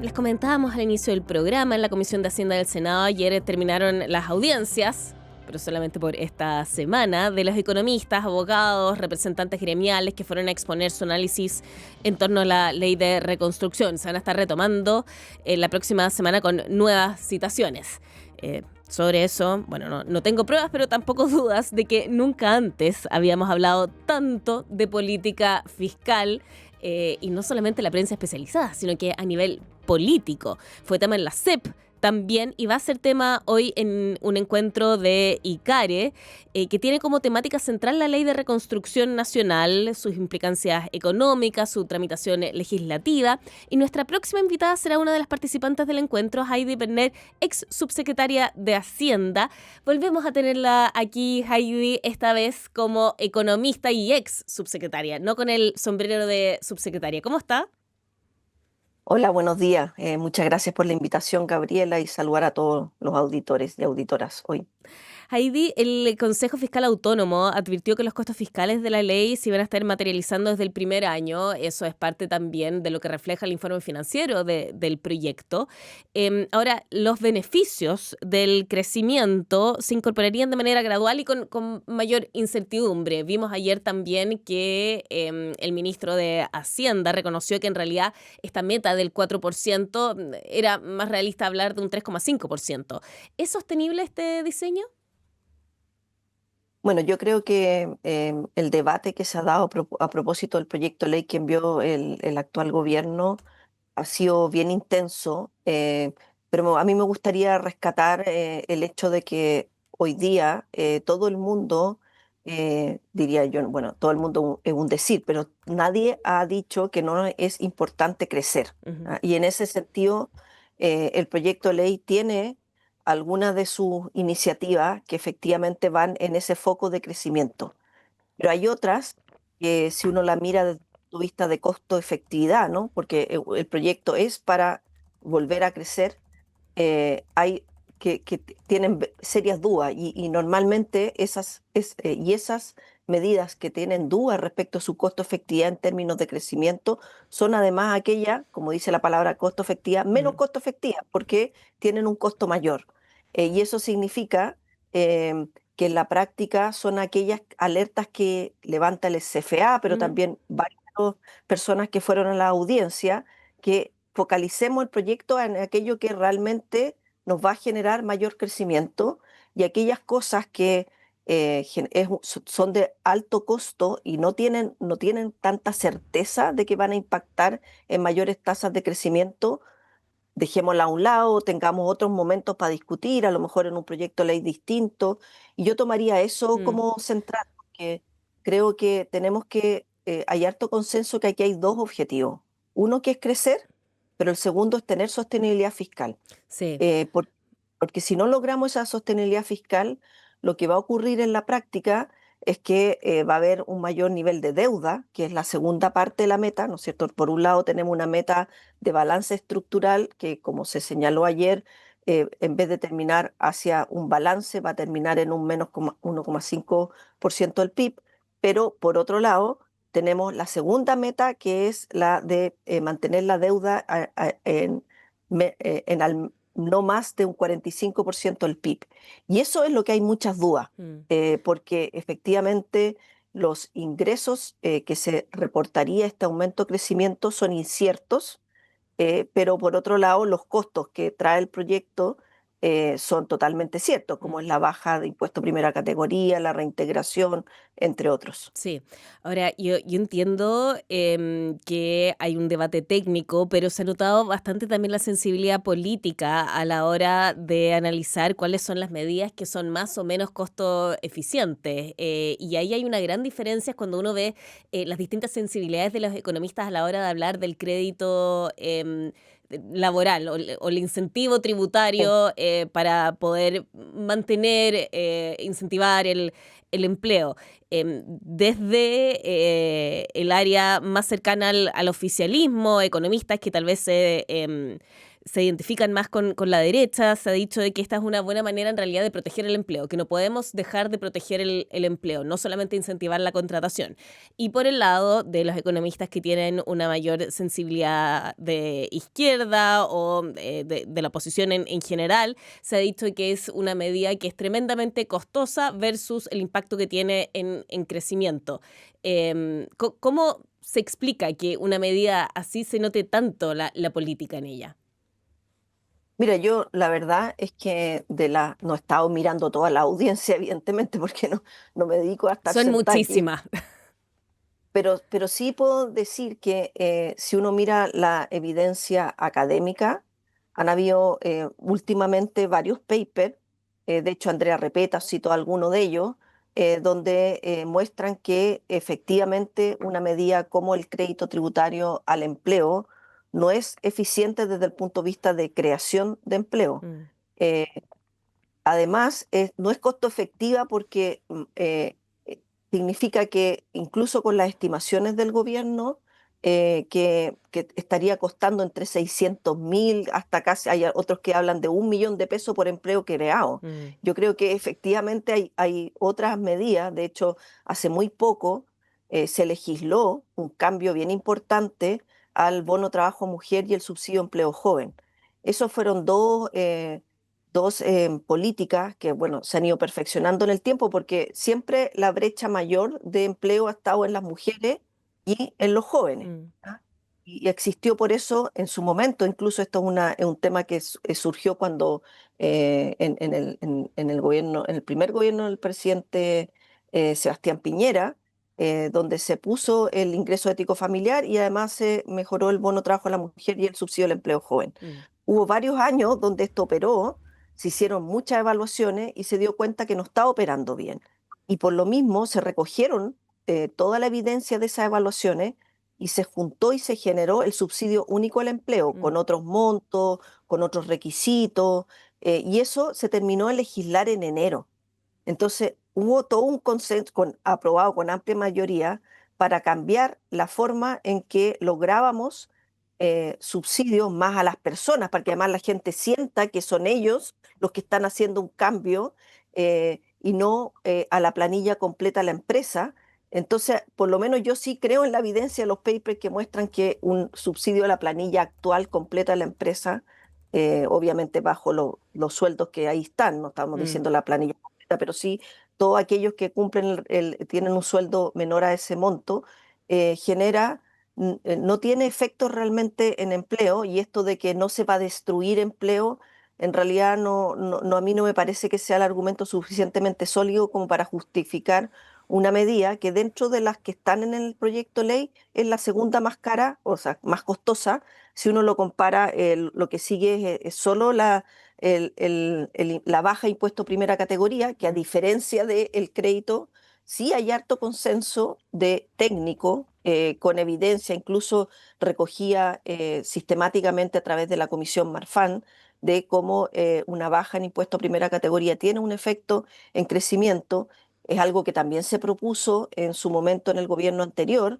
les comentábamos al inicio del programa, en la Comisión de Hacienda del Senado ayer terminaron las audiencias, pero solamente por esta semana, de los economistas, abogados, representantes gremiales que fueron a exponer su análisis en torno a la ley de reconstrucción. Se van a estar retomando la próxima semana con nuevas citaciones. Sobre eso, bueno, no tengo pruebas, pero tampoco dudas de que nunca antes habíamos hablado tanto de política fiscal, y no solamente la prensa especializada, sino que a nivel político. Fue tema en la CEP también, y va a ser tema hoy en un encuentro de ICARE, que tiene como temática central la ley de reconstrucción nacional, sus implicancias económicas, su tramitación legislativa. Y nuestra próxima invitada será una de las participantes del encuentro, Heidi Berner, ex subsecretaria de Hacienda. Volvemos a tenerla aquí, Heidi, esta vez como economista y ex subsecretaria, no con el sombrero de subsecretaria. ¿Cómo está? Hola, buenos días. Muchas gracias por la invitación, Gabriela, y saludar a todos los auditores y auditoras hoy. Heidi, el Consejo Fiscal Autónomo advirtió que los costos fiscales de la ley se iban a estar materializando desde el primer año. Eso es parte también de lo que refleja el informe financiero del proyecto. Ahora, los beneficios del crecimiento se incorporarían de manera gradual y con mayor incertidumbre. Vimos ayer también que el ministro de Hacienda reconoció que en realidad esta meta del 4% era más realista hablar de un 3,5%. ¿Es sostenible este diseño? Bueno, yo creo que el debate que se ha dado a propósito del proyecto de ley que envió el actual gobierno ha sido bien intenso, pero a mí me gustaría rescatar el hecho de que hoy día todo el mundo, diría yo, bueno, todo el mundo es un decir, pero nadie ha dicho que no es importante crecer. Ujú. ¿Ah? Y en ese sentido, el proyecto de ley tiene algunas de sus iniciativas que efectivamente van en ese foco de crecimiento. Pero hay otras que si uno la mira desde el punto de vista de costo-efectividad, ¿no? Porque el proyecto es para volver a crecer, hay que tienen serias dudas y normalmente esas medidas que tienen dudas respecto a su costo-efectividad en términos de crecimiento son además aquellas, como dice la palabra costo-efectividad, menos Ujú. costo-efectivas porque tienen un costo mayor. Y eso significa que en la práctica son aquellas alertas que levanta el CFA, pero Ujú. también varias personas que fueron a la audiencia, que focalicemos el proyecto en aquello que realmente nos va a generar mayor crecimiento y aquellas cosas que son de alto costo y no tienen tanta certeza de que van a impactar en mayores tasas de crecimiento, dejémosla a un lado, tengamos otros momentos para discutir, a lo mejor en un proyecto de ley distinto. Y yo tomaría eso Mm. como central, porque creo que tenemos que, hay harto consenso que aquí hay dos objetivos. Uno que es crecer, pero el segundo es tener sostenibilidad fiscal. Sí. Eh, por- Porque si no logramos esa sostenibilidad fiscal, lo que va a ocurrir en la práctica es que va a haber un mayor nivel de deuda, que es la segunda parte de la meta, ¿no es cierto? Por un lado tenemos una meta de balance estructural que, como se señaló ayer, en vez de terminar hacia un balance, va a terminar en un menos 1,5% del PIB, pero por otro lado tenemos la segunda meta, que es la de mantener la deuda en no más de un 45% del PIB. Y eso es lo que hay muchas dudas, Mm. porque efectivamente los ingresos que se reportaría este aumento de crecimiento son inciertos, pero por otro lado los costos que trae el proyecto son totalmente ciertos, como es Mm. la baja de impuesto primera categoría, la reintegración, entre otros. Sí, ahora yo entiendo que hay un debate técnico, pero se ha notado bastante también la sensibilidad política a la hora de analizar cuáles son las medidas que son más o menos costo eficientes. Y ahí hay una gran diferencia cuando uno ve las distintas sensibilidades de los economistas a la hora de hablar del crédito laboral o el incentivo Sí. tributario para poder mantener, incentivar el empleo. Desde el área más cercana al oficialismo, economistas que tal vez se identifican más con la derecha. Se ha dicho de que esta es una buena manera en realidad de proteger el empleo, que no podemos dejar de proteger el empleo, no solamente incentivar la contratación. Y por el lado de los economistas que tienen una mayor sensibilidad de izquierda o de la oposición en general, se ha dicho que es una medida que es tremendamente costosa versus el impacto que tiene en crecimiento. ¿Cómo se explica que una medida así se note tanto la política en ella? Mira, yo la verdad es que no he estado mirando toda la audiencia, evidentemente, porque no me dedico a estar Son sentada aquí, muchísimas. pero sí puedo decir que si uno mira la evidencia académica, han habido últimamente varios papers, de hecho Andrea Repeta citó alguno de ellos, donde muestran que efectivamente una medida como el crédito tributario al empleo no es eficiente desde el punto de vista de creación de empleo. Mm, Eh, Además, no es costo efectiva porque significa que incluso con las estimaciones del gobierno, que estaría costando entre 600.000 hasta casi, hay otros que hablan de 1 millón de pesos por empleo creado. mm, Yo creo que efectivamente hay otras medidas. De hecho, hace muy poco se legisló un cambio bien importante al bono trabajo mujer y el subsidio empleo joven. Esos fueron dos políticas que, bueno, se han ido perfeccionando en el tiempo porque siempre la brecha mayor de empleo ha estado en las mujeres y en los jóvenes. mm, ¿Ah? Y existió por eso en su momento, incluso esto es un tema que surgió cuando en el gobierno, en el primer gobierno del presidente Sebastián Piñera, donde se puso el ingreso ético familiar y además se mejoró el bono trabajo a la mujer y el subsidio al empleo joven. mm, Hubo varios años donde esto operó, se hicieron muchas evaluaciones y se dio cuenta que no estaba operando bien. Y por lo mismo se recogieron toda la evidencia de esas evaluaciones y se juntó y se generó el subsidio único al empleo con mm, otros montos, con otros requisitos, y eso se terminó de legislar en enero. Entonces, hubo todo un consenso aprobado con amplia mayoría para cambiar la forma en que lográbamos subsidios más a las personas, para que además la gente sienta que son ellos los que están haciendo un cambio y no a la planilla completa de la empresa. Entonces, por lo menos yo sí creo en la evidencia de los papers que muestran que un subsidio a la planilla actual completa de la empresa, obviamente bajo los sueldos que ahí están, no estamos mm, diciendo la planilla pero sí todos aquellos que cumplen, tienen un sueldo menor a ese monto, genera, no tiene efecto realmente en empleo y esto de que no se va a destruir empleo, en realidad a mí no me parece que sea el argumento suficientemente sólido como para justificar una medida que dentro de las que están en el proyecto de ley es la segunda más cara, o sea, más costosa, si uno lo compara, lo que sigue es solo la baja impuesto primera categoría, que a mm, diferencia del crédito, sí hay harto consenso de técnico, con evidencia, incluso recogía sistemáticamente a través de la Comisión Marfan, de cómo una baja en impuesto primera categoría tiene un efecto en crecimiento. Es algo que también se propuso en su momento en el gobierno anterior.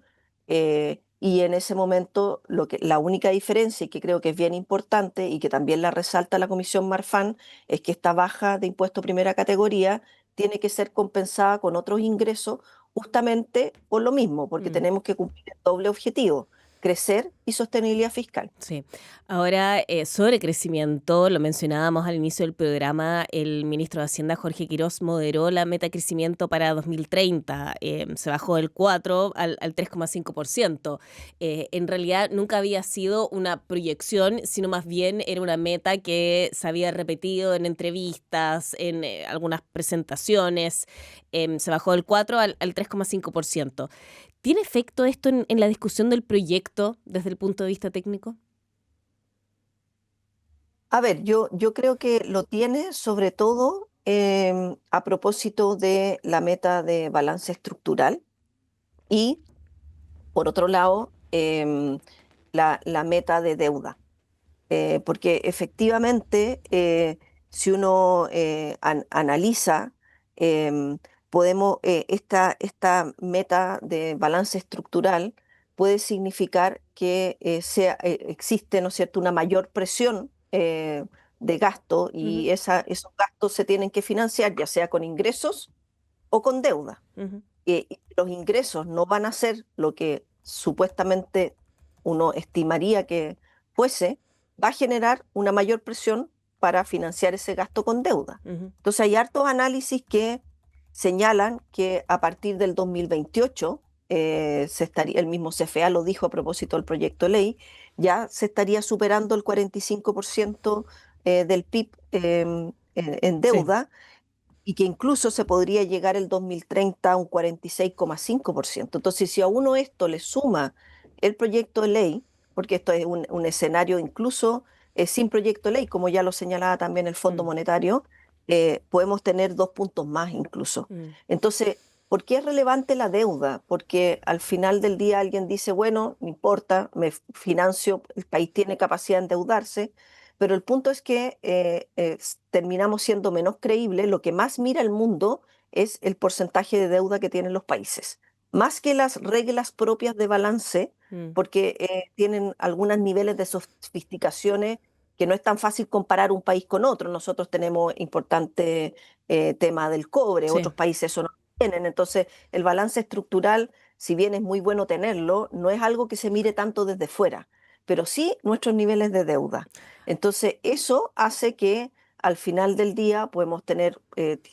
Y en ese momento la única diferencia, y que creo que es bien importante y que también la resalta la Comisión Marfan, es que esta baja de impuesto primera categoría tiene que ser compensada con otros ingresos justamente por lo mismo, porque mm. tenemos que cumplir el doble objetivo, crecer y sostenibilidad fiscal. Sí. Ahora, sobre crecimiento, lo mencionábamos al inicio del programa, el ministro de Hacienda, Jorge Quirós, moderó la meta de crecimiento para 2030. Se bajó del 4 al 3,5%. En realidad, nunca había sido una proyección, sino más bien era una meta que se había repetido en entrevistas, en algunas presentaciones. Se bajó del 4 al 3,5%. ¿Tiene efecto esto en la discusión del proyecto desde el punto de vista técnico? A ver, yo creo que lo tiene sobre todo a propósito de la meta de balance estructural y, por otro lado, la meta de deuda. Porque efectivamente, si uno analiza, em, esta meta de balance estructural puede significar que existe, ¿no es cierto?, una mayor presión eh, de gasto Ujú, y esos gastos se tienen que financiar ya sea con ingresos o con deuda. ujú, Y los ingresos no van a ser lo que supuestamente uno estimaría que fuese, va a generar una mayor presión para financiar ese gasto con deuda. ujú, Entonces hay hartos análisis que señalan que a partir del 2028, el mismo CFA lo dijo a propósito del proyecto de ley, ya se estaría superando el 45% del PIB en sí. deuda y que incluso se podría llegar el 2030 a un 46,5%. Entonces, si a uno esto le suma el proyecto de ley, porque esto es un escenario incluso sin proyecto de ley, como ya lo señalaba también el Fondo Mm, Monetario, podemos tener 2 puntos más incluso. mm, Entonces, ¿por qué es relevante la deuda? Porque al final del día alguien dice, bueno, no importa, me financio, el país tiene capacidad de endeudarse, pero el punto es que terminamos siendo menos creíbles. Lo que más mira el mundo es el porcentaje de deuda que tienen los países, más que las reglas propias de balance, mm, porque tienen algunos niveles de sofisticaciones que no es tan fácil comparar un país con otro. Nosotros tenemos importante tema del cobre, sí. otros países eso no tienen. Entonces, el balance estructural, si bien es muy bueno tenerlo, no es algo que se mire tanto desde fuera, pero sí nuestros niveles de deuda. Entonces, eso hace que al final del día podemos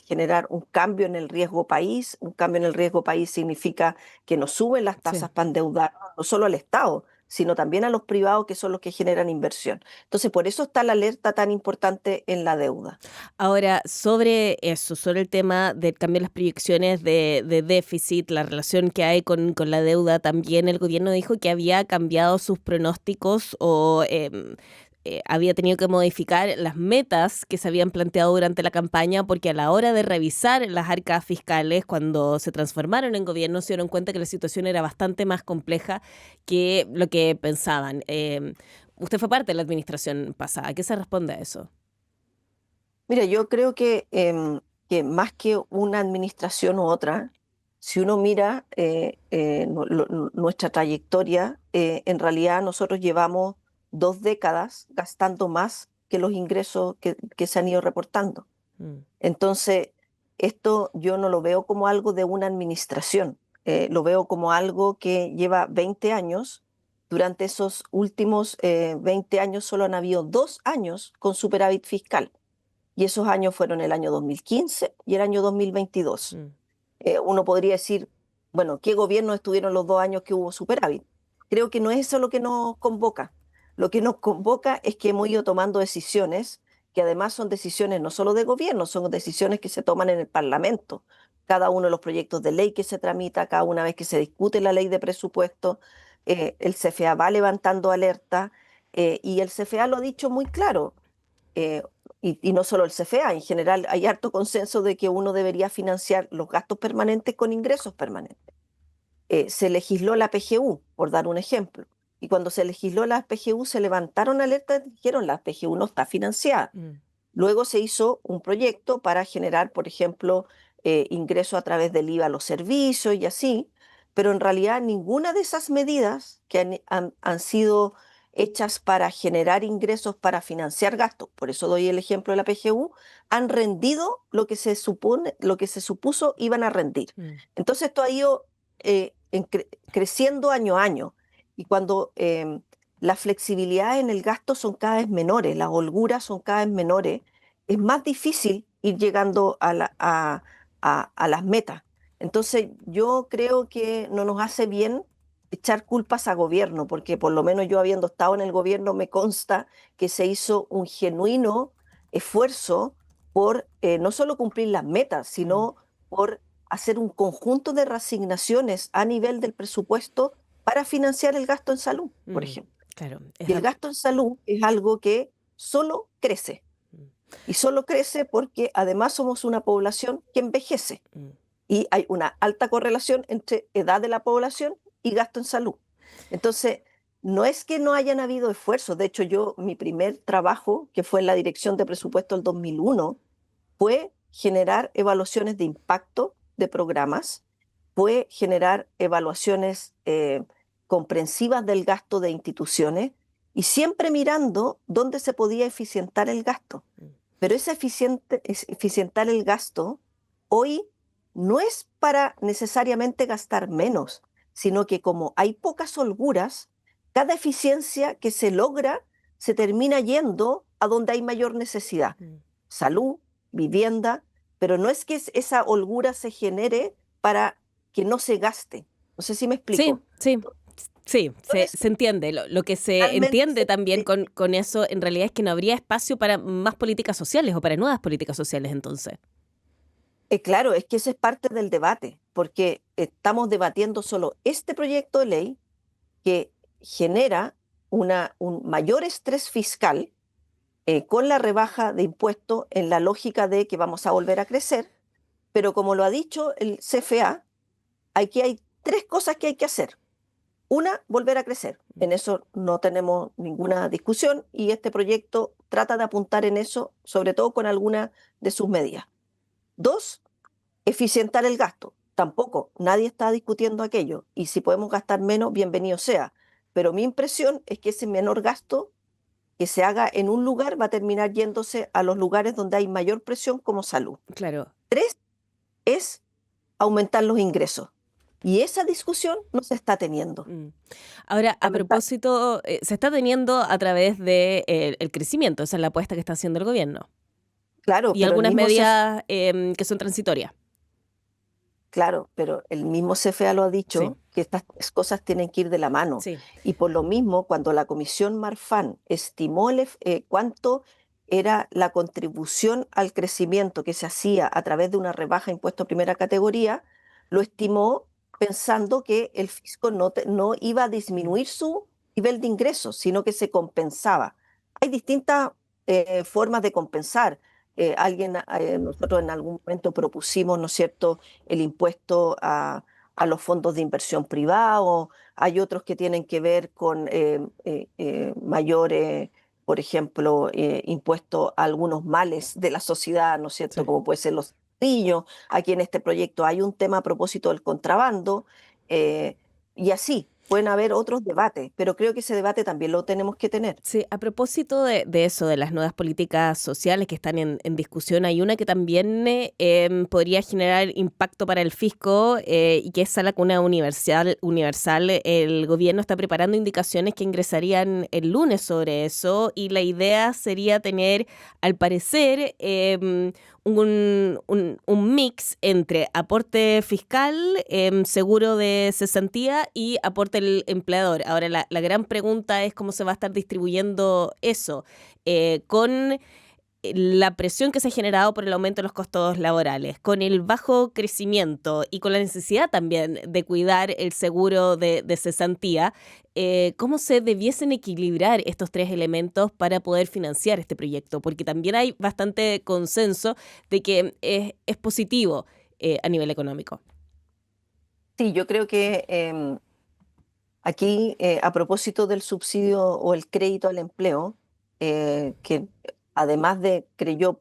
generar un cambio en el riesgo país. Un cambio en el riesgo país significa que nos suben las Sí. tasas para endeudar, no solo al Estado, sino también a los privados que son los que generan inversión. Entonces, por eso está la alerta tan importante en la deuda. Ahora, sobre eso, sobre el tema del cambio de las proyecciones de déficit, la relación que hay con la deuda, también el gobierno dijo que había cambiado sus pronósticos o había tenido que modificar las metas que se habían planteado durante la campaña, porque a la hora de revisar las arcas fiscales, cuando se transformaron en gobierno, se dieron cuenta que la situación era bastante más compleja que lo que pensaban. Usted fue parte de la administración pasada. ¿A qué se responde a eso? Mira, yo creo que más que una administración u otra, si uno mira nuestra trayectoria, en realidad nosotros llevamos 2 décadas gastando más que los ingresos que se han ido reportando. Mm, Entonces, esto yo no lo veo como algo de una administración, lo veo como algo que lleva 20 años. Durante esos últimos 20 años solo han habido 2 años con superávit fiscal y esos años fueron el año 2015 y el año 2022. mm, Uno podría decir, bueno, ¿qué gobiernos estuvieron los 2 años que hubo superávit? Creo que no es eso lo que nos convoca. Lo que nos convoca es que hemos ido tomando decisiones que además son decisiones no solo de gobierno, son decisiones que se toman en el Parlamento. Cada uno de los proyectos de ley que se tramita, cada una vez que se discute la ley de presupuesto, el CFA va levantando alerta y el CFA lo ha dicho muy claro. eh, y no solo el CFA, en general hay harto consenso de que uno debería financiar los gastos permanentes con ingresos permanentes. Se legisló la PGU, por dar un ejemplo, y cuando se legisló la PGU se levantaron alertas, dijeron la PGU no está financiada. mm, Luego se hizo un proyecto para generar, por ejemplo, ingresos a través del IVA a los servicios y así, pero en realidad ninguna de esas medidas que han sido hechas para generar ingresos para financiar gastos, por eso doy el ejemplo de la PGU, han rendido lo que se supone, lo que se supuso iban a rendir. mm, Entonces esto ha ido creciendo año a año y cuando la flexibilidad en el gasto son cada vez menores, las holguras son cada vez menores, es más difícil ir llegando a las metas. Entonces, yo creo que no nos hace bien echar culpas a gobierno, porque por lo menos yo habiendo estado en el gobierno me consta que se hizo un genuino esfuerzo por no solo cumplir las metas, mm, sino por hacer un conjunto de reasignaciones a nivel del presupuesto para financiar el gasto en salud, por mm. ejemplo. Claro, es Y el gasto en salud es algo que solo crece. mm, Y solo crece porque además somos una población que envejece. mm. Y hay una alta correlación entre edad de la población y gasto en salud. Entonces, no es que no hayan habido esfuerzos. De hecho, mi primer trabajo, que fue en la dirección de presupuesto del 2001, fue generar evaluaciones de impacto de programas, fue generar evaluaciones comprensivas del gasto de instituciones y siempre mirando dónde se podía eficientar el gasto. Pero eficientar el gasto hoy no es para necesariamente gastar menos, sino que como hay pocas holguras, cada eficiencia que se logra se termina yendo a donde hay mayor necesidad. Mm. Salud, vivienda, pero no es que esa holgura se genere para que no se gaste. No sé si me Sí, explico. sí. Sí, Entonces, se entiende. Lo que se realmente entiende también con eso en realidad es que no habría espacio para más políticas sociales o para nuevas políticas sociales entonces. claro, es que ese es parte del debate, porque estamos debatiendo solo este proyecto de ley que genera un mayor estrés fiscal con la rebaja de impuestos en la lógica de que vamos a volver a crecer, pero como lo ha dicho el CFA, aquí hay tres cosas que hay que hacer. Una, volver a crecer. En eso no tenemos ninguna discusión y este proyecto trata de apuntar en eso, sobre todo con algunas de sus medidas. Dos, eficientar el gasto. Tampoco, nadie está discutiendo aquello. Y si podemos gastar menos, bienvenido sea. Pero mi impresión es que ese menor gasto que se haga en un lugar va a terminar yéndose a los lugares donde hay mayor presión como salud. Claro. Tres, es aumentar los ingresos. Y esa discusión no se está teniendo. Mm. Ahora, a Lamentar- propósito, se está teniendo a través de, el crecimiento, esa es la apuesta que está haciendo el gobierno. Claro, Y pero el algunas mismo CFA, medidas que son transitorias. claro, pero el mismo CFA lo ha Sí, dicho que estas tres cosas tienen que ir de la mano. sí. Y por lo mismo, cuando la Comisión Marfan estimó cuánto era la contribución al crecimiento que se hacía a través de una rebaja de impuesto a primera categoría, lo estimó pensando que el fisco no iba a Mm. disminuir su nivel de ingresos, sino que se compensaba. Hay distintas formas de compensar. Nosotros en algún momento propusimos, ¿no es cierto?, el impuesto a los fondos de inversión privados, hay otros que tienen que ver con mayores, por ejemplo, impuestos a algunos males de la sociedad, ¿no es cierto?, Sí. como puede ser los niños. Aquí en este proyecto hay un tema a propósito del contrabando, eh, y así. Pueden haber otros debates, pero creo que ese debate también lo tenemos que tener. Sí, a propósito de eso, de las nuevas políticas sociales que están en discusión, hay una que también podría generar impacto para el fisco y que es a la cuna universal. El gobierno está preparando indicaciones que ingresarían el lunes sobre eso y la idea sería tener, al parecer, un mix entre aporte fiscal, seguro de cesantía y aporte del empleador. Ahora, la gran pregunta es cómo se va a estar distribuyendo eso con la presión que se ha generado por el aumento de los costos laborales, con el bajo crecimiento y con la necesidad también de cuidar el seguro de cesantía, ¿cómo se debiesen equilibrar estos tres elementos para poder financiar este proyecto? Porque también hay bastante consenso de que es positivo a nivel económico. Sí, yo creo que aquí, a propósito del subsidio o el crédito al empleo, que además de, creo yo,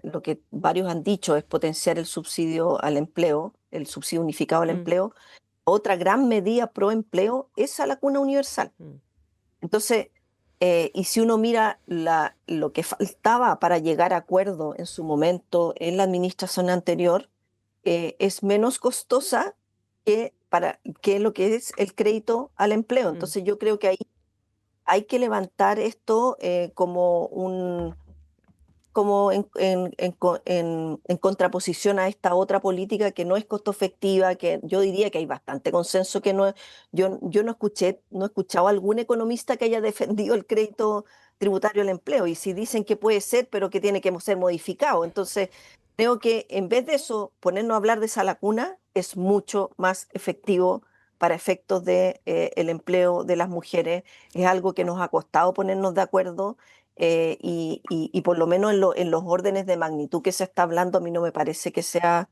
lo que varios han dicho es potenciar el subsidio al empleo, el subsidio unificado al Mm, empleo, otra gran medida pro empleo es a la cuna universal. mm, Entonces, y si uno mira lo que faltaba para llegar a acuerdo en su momento en la administración anterior, es menos costosa que lo que es el crédito al empleo. mm. Entonces, yo creo que ahí hay que levantar esto como en contraposición a esta otra política que no es costo efectiva, que yo diría que hay bastante consenso que no, yo no he escuchado a algún economista que haya defendido el crédito tributario al empleo, y si dicen que puede ser, pero que tiene que ser modificado. Entonces, creo que en vez de eso, ponernos a hablar de esa lacuna es mucho más efectivo para efectos de el empleo de las mujeres. Es algo que nos ha costado ponernos de acuerdo, y por lo menos en los órdenes de magnitud que se está hablando, a mí no me parece que sea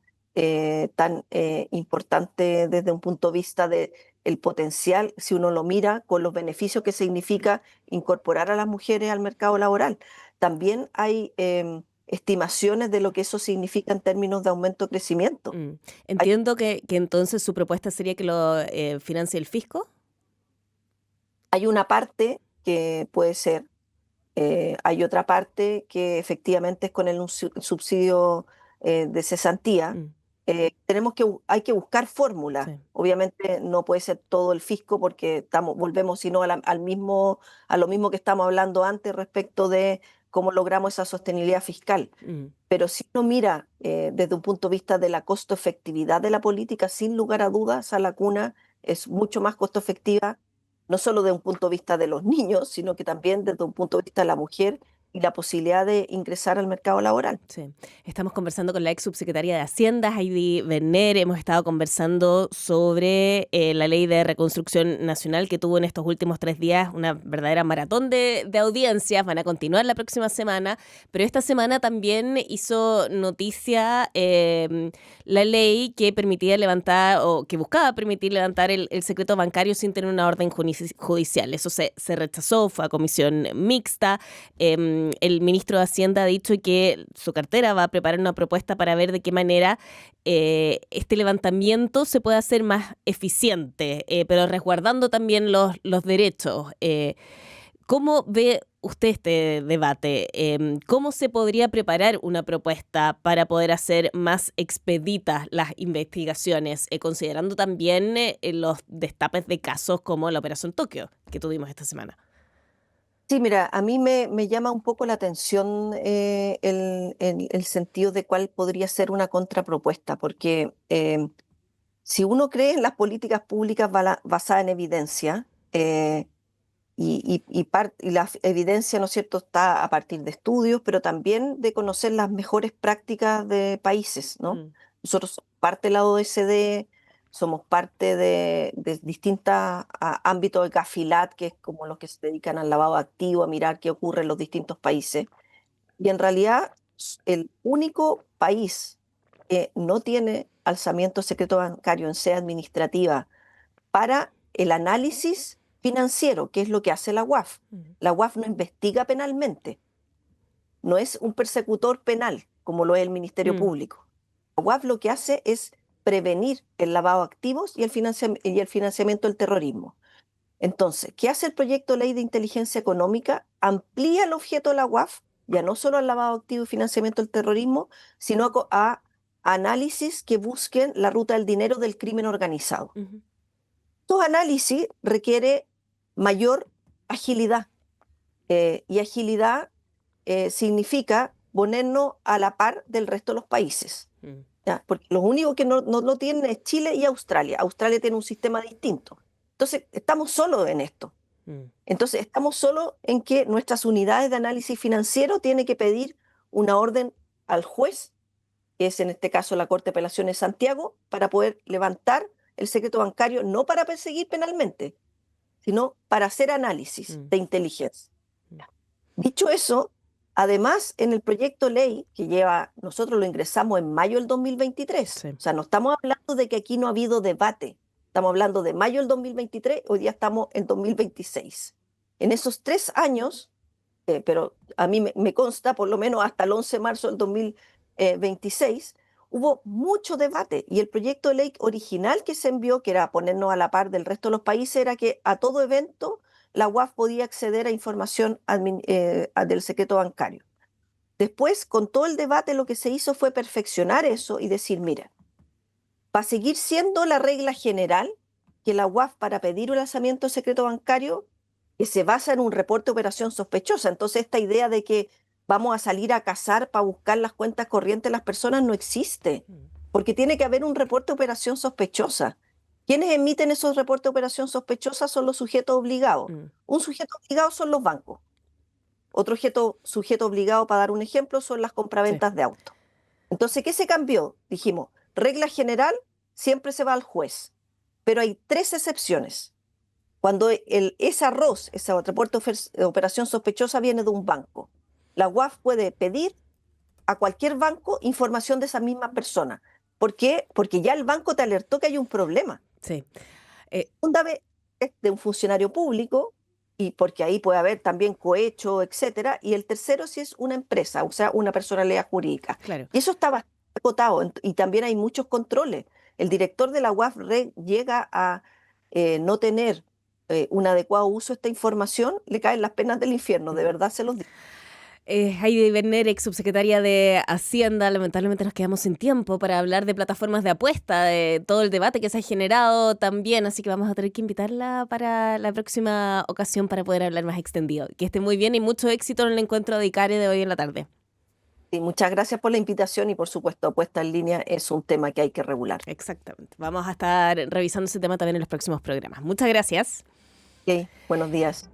tan importante desde un punto de vista de el potencial, si uno lo mira con los beneficios que significa incorporar a las mujeres al mercado laboral. También hay estimaciones de lo que eso significa en términos de aumento de crecimiento. Mm. Hay, Entiendo que entonces su propuesta sería que lo financie el fisco. hay una parte que puede ser. Hay otra parte que efectivamente es con el subsidio de cesantía. Mm, Hay que buscar fórmulas. sí. Obviamente no puede ser todo el fisco porque volvemos sino a lo mismo que estamos hablando antes respecto de cómo logramos esa sostenibilidad fiscal. Mm, Pero si uno mira desde un punto de vista de la costo efectividad de la política, sin lugar a dudas, a la cuna es mucho más costo efectiva, no solo desde un punto de vista de los niños, sino que también desde un punto de vista de la mujer y la posibilidad de ingresar al mercado laboral. sí. Estamos conversando con la ex subsecretaria de Hacienda, Heidi Berner. Hemos estado conversando sobre la ley de reconstrucción nacional que tuvo en estos últimos 3 días una verdadera maratón de audiencias. Van a continuar la próxima semana, pero esta semana también hizo noticia la ley que permitía levantar o que buscaba permitir levantar el secreto bancario sin tener una orden judicial. Eso se rechazó, fue a comisión mixta. El ministro de Hacienda ha dicho que su cartera va a preparar una propuesta para ver de qué manera este levantamiento se puede hacer más eficiente, pero resguardando también los derechos. ¿Cómo ve usted este debate? ¿Cómo se podría preparar una propuesta para poder hacer más expeditas las investigaciones, considerando también los destapes de casos como la Operación Tokio que tuvimos esta semana? Sí, mira, a mí me llama un poco la atención el sentido de cuál podría ser una contrapropuesta, porque si uno cree en las políticas públicas basadas en evidencia, y la evidencia, ¿no es cierto?, está a partir de estudios, pero también de conocer las mejores prácticas de países, ¿no? Mm, Nosotros somos parte de la OECD, somos parte de distintos ámbitos de CAFILAT, que es como los que se dedican al lavado de activos, a mirar qué ocurre en los distintos países. Y en realidad, el único país que no tiene alzamiento secreto bancario en sede administrativa para el análisis financiero, que es lo que hace la UAF. mm, La UAF no investiga penalmente, no es un persecutor penal como lo es el Ministerio mm, Público. La UAF lo que hace es prevenir el lavado de activos y el financiamiento del terrorismo. Entonces, ¿qué hace el proyecto de ley de inteligencia económica? Amplía el objeto de la UAF, ya no solo al lavado de activos y financiamiento del terrorismo, sino a análisis que busquen la ruta del dinero del crimen organizado. ujú, Estos análisis requiere mayor agilidad, y agilidad significa ponernos a la par del resto de los países, mm, ¿ya? Porque los únicos que no lo tienen es Chile y Australia. Australia tiene un sistema distinto. Entonces, estamos solos en esto. mm. Entonces, estamos solos en que nuestras unidades de análisis financiero tienen que pedir una orden al juez, que es en este caso la Corte de Apelaciones de Santiago, para poder levantar el secreto bancario, no para perseguir penalmente, sino para hacer análisis Mm, de inteligencia. mm. Dicho eso, además en el proyecto de ley nosotros lo ingresamos en mayo del 2023, Sí. o sea, no estamos hablando de que aquí no ha habido debate, estamos hablando de mayo del 2023, hoy día estamos en 2026. En esos 3 años, pero a mí me consta, por lo menos hasta el 11 de marzo del 2026, hubo mucho debate y el proyecto de ley original que se envió, que era ponernos a la par del resto de los países, era que a todo evento la UAF podía acceder a información del secreto bancario. Después, con todo el debate, lo que se hizo fue perfeccionar eso y decir, mira, va a seguir siendo la regla general que la UAF para pedir un lanzamiento de secreto bancario que se basa en un reporte de operación sospechosa. Entonces, esta idea de que vamos a salir a cazar para buscar las cuentas corrientes de las personas no existe, Mm, porque tiene que haber un reporte de operación sospechosa. ¿Quienes emiten esos reportes de operación sospechosa? Son los sujetos obligados. mm, Un sujeto obligado son los bancos. Otro sujeto obligado, para dar un ejemplo, son las sí. compraventas de autos. Entonces, ¿qué se cambió? Dijimos, regla general, siempre se va al juez, pero hay 3 excepciones. Cuando ese arroz, esa reporte de operación sospechosa viene de un banco, la UAF puede pedir a cualquier banco información de esa misma persona. ¿Por qué? Porque ya el banco te alertó que hay un problema. Sí. Eh, Segunda vez es de un funcionario público, y porque ahí puede haber también cohecho, etcétera. Y el tercero si es una empresa, o sea, una personalidad jurídica. claro. Y eso está bastante acotado, y también hay muchos controles. El director de la UAF llega a no tener un adecuado uso de esta información, le caen las penas del infierno, de verdad se los digo. Heidi Berner, ex subsecretaria de Hacienda, lamentablemente nos quedamos sin tiempo para hablar de plataformas de apuesta, de todo el debate que se ha generado también, así que vamos a tener que invitarla para la próxima ocasión para poder hablar más extendido. Que esté muy bien y mucho éxito en el encuentro de ICARE de hoy en la tarde. Y muchas gracias por la invitación y por supuesto, apuesta en línea es un tema que hay que regular. Exactamente. Vamos a estar revisando ese tema también en los próximos programas. Muchas gracias. Ok, buenos días.